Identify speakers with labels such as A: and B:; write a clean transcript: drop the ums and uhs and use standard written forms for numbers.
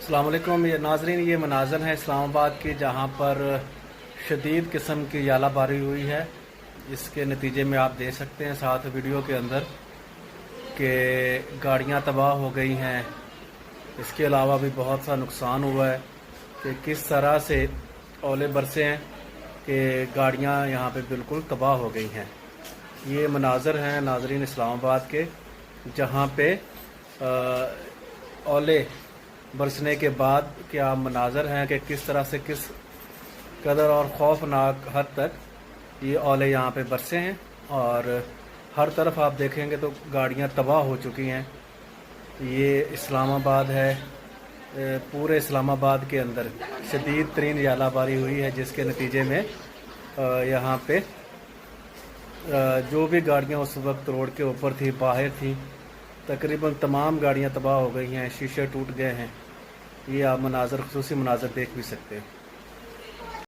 A: अस्सलाम वालेकुम नाजरीन, ये मनाज़र हैं इस्लामाबाद के, जहाँ पर शदीद किस्म की यालाबारी हुई है। इसके नतीजे में आप देख सकते हैं साथ वीडियो के अंदर कि गाड़ियाँ तबाह हो गई हैं। इसके अलावा भी बहुत सा नुकसान हुआ है कि किस तरह से ओले बरसे हैं कि गाड़ियाँ यहाँ पे बिल्कुल तबाह हो गई हैं। ये मनाज़र हैं नाजरीन इस्लामाबाद के, जहाँ पे ओले बरसने के बाद क्या मनाज़र हैं कि किस तरह से किस कदर और खौफनाक हद तक ये ओले यहाँ पे बरसे हैं। और हर तरफ आप देखेंगे तो गाड़ियाँ तबाह हो चुकी हैं। ये इस्लामाबाद है, पूरे इस्लामाबाद के अंदर शदीद तरीन यालाबारी हुई है, जिसके नतीजे में यहाँ पे जो भी गाड़ियाँ उस वक्त रोड के ऊपर थी, बाहर थी, तकरीबन तमाम गाड़ियाँ तबाह हो गई हैं, शीशे टूट गए हैं। ये आप मनाज़र, खुसूसी मनाज़र देख भी सकते हैं।